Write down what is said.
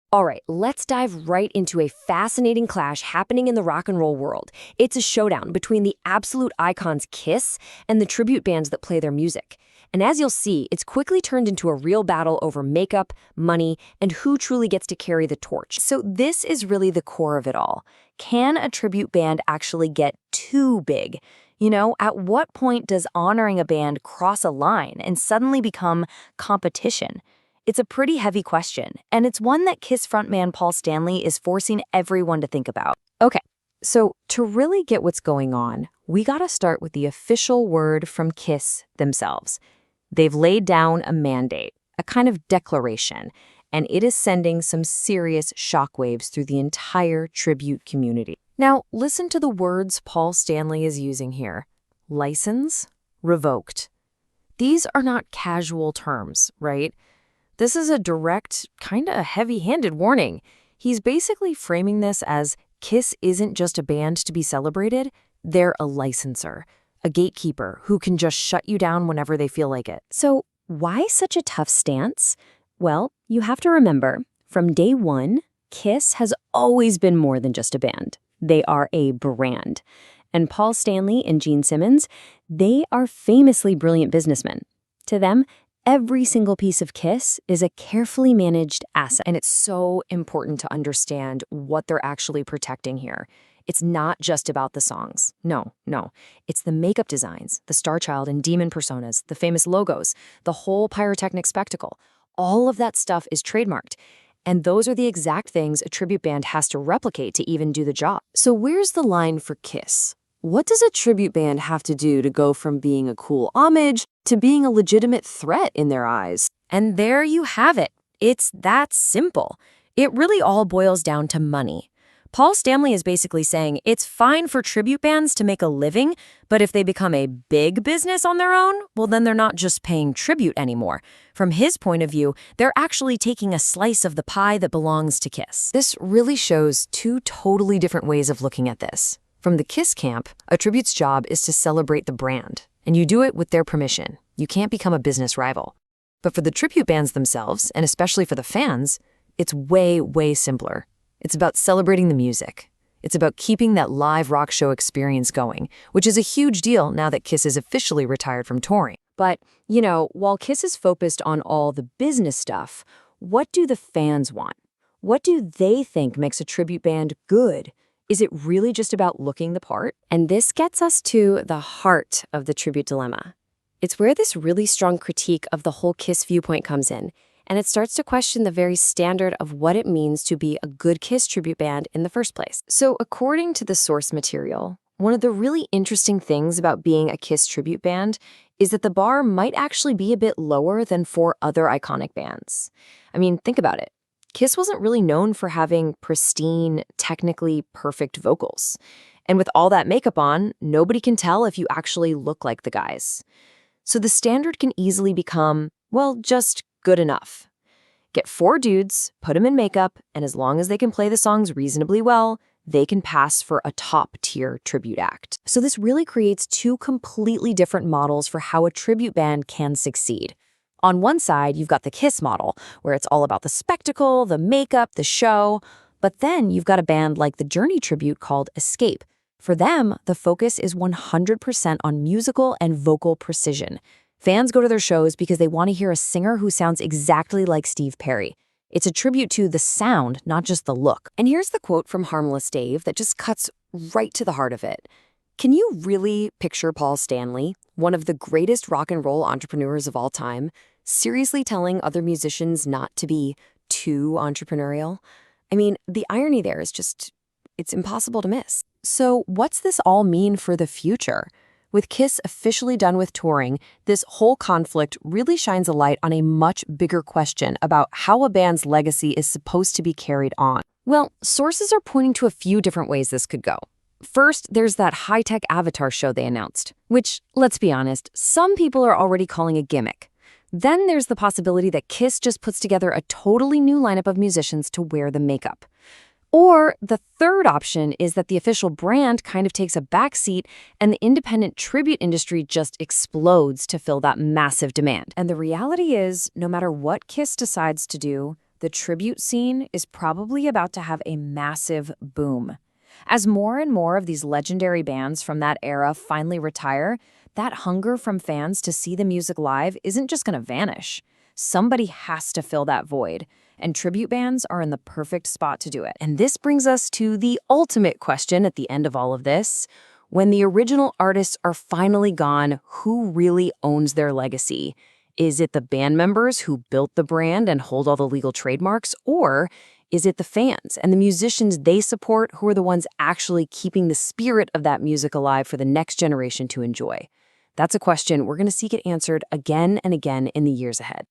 All right, let's dive right into a fascinating clash happening in the rock and roll world. It's a showdown between the absolute icons Kiss and the tribute bands that play their music. And as you'll see, it's quickly turned into a real battle over makeup, money, and who truly gets to carry the torch. So this is really the core of it all. Can a tribute band actually get too big? At what point does honoring a band cross a line and suddenly become competition? It's a pretty heavy question, and it's one that Kiss frontman Paul Stanley is forcing everyone to think about. Okay, so to really get what's going on, we gotta start with the official word from Kiss themselves. They've laid down a mandate, a kind of declaration, and it is sending some serious shockwaves through the entire tribute community. Now, listen to the words Paul Stanley is using here. License revoked. These are not casual terms, right? This is a direct, kinda heavy-handed warning. He's basically framing this as Kiss isn't just a band to be celebrated, they're a licensor, a gatekeeper who can just shut you down whenever they feel like it. So why such a tough stance? Well, you have to remember, from day one, Kiss has always been more than just a band. They are a brand. And Paul Stanley and Gene Simmons, they are famously brilliant businessmen. To them, every single piece of Kiss is a carefully managed asset, and it's so important to understand what they're actually protecting here. It's not just about the songs. No. It's the makeup designs, the Star Child and Demon personas, the famous logos, the whole pyrotechnic spectacle. All of that stuff is trademarked, and those are the exact things a tribute band has to replicate to even do the job. So where's the line for Kiss? What does a tribute band have to do to go from being a cool homage to being a legitimate threat in their eyes? And there you have it. It's that simple. It really all boils down to money. Paul Stanley is basically saying it's fine for tribute bands to make a living, but if they become a big business on their own, well, then they're not just paying tribute anymore. From his point of view, they're actually taking a slice of the pie that belongs to Kiss. This really shows two totally different ways of looking at this. From the Kiss camp, a tribute's job is to celebrate the brand, and you do it with their permission. You can't become a business rival. But for the tribute bands themselves, and especially for the fans, it's way, way simpler. It's about celebrating the music. It's about keeping that live rock show experience going, which is a huge deal now that Kiss is officially retired from touring. But, while Kiss is focused on all the business stuff, what do the fans want? What do they think makes a tribute band good? Is it really just about looking the part? And this gets us to the heart of the tribute dilemma. It's where this really strong critique of the whole Kiss viewpoint comes in, and it starts to question the very standard of what it means to be a good Kiss tribute band in the first place. So according to the source material, one of the really interesting things about being a Kiss tribute band is that the bar might actually be a bit lower than for other iconic bands. I mean, think about it. Kiss wasn't really known for having pristine, technically perfect vocals. And with all that makeup on, nobody can tell if you actually look like the guys. So the standard can easily become, well, just good enough. Get 4 dudes, put them in makeup, and as long as they can play the songs reasonably well, they can pass for a top-tier tribute act. So this really creates two completely different models for how a tribute band can succeed. On one side, you've got the Kiss model, where it's all about the spectacle, the makeup, the show. But then you've got a band like the Journey tribute called Escape. For them, the focus is 100% on musical and vocal precision. Fans go to their shows because they want to hear a singer who sounds exactly like Steve Perry. It's a tribute to the sound, not just the look. And here's the quote from Harmless Dave that just cuts right to the heart of it. Can you really picture Paul Stanley, one of the greatest rock and roll entrepreneurs of all time, seriously telling other musicians not to be too entrepreneurial? I mean, the irony there is just, it's impossible to miss. So what's this all mean for the future? With Kiss officially done with touring, this whole conflict really shines a light on a much bigger question about how a band's legacy is supposed to be carried on. Well, sources are pointing to a few different ways this could go. First, there's that high-tech avatar show they announced, which, let's be honest, some people are already calling a gimmick. Then there's the possibility that Kiss just puts together a totally new lineup of musicians to wear the makeup. Or the third option is that the official brand kind of takes a backseat and the independent tribute industry just explodes to fill that massive demand. And the reality is, no matter what Kiss decides to do, The tribute scene is probably about to have a massive boom. As more and more of these legendary bands from that era finally retire, that hunger from fans to see the music live isn't just going to vanish. Somebody has to fill that void, and tribute bands are in the perfect spot to do it. And this brings us to the ultimate question at the end of all of this. When the original artists are finally gone, who really owns their legacy? Is it the band members who built the brand and hold all the legal trademarks, or is it the fans and the musicians they support who are the ones actually keeping the spirit of that music alive for the next generation to enjoy? That's a question we're going to seek it answered again and again in the years ahead.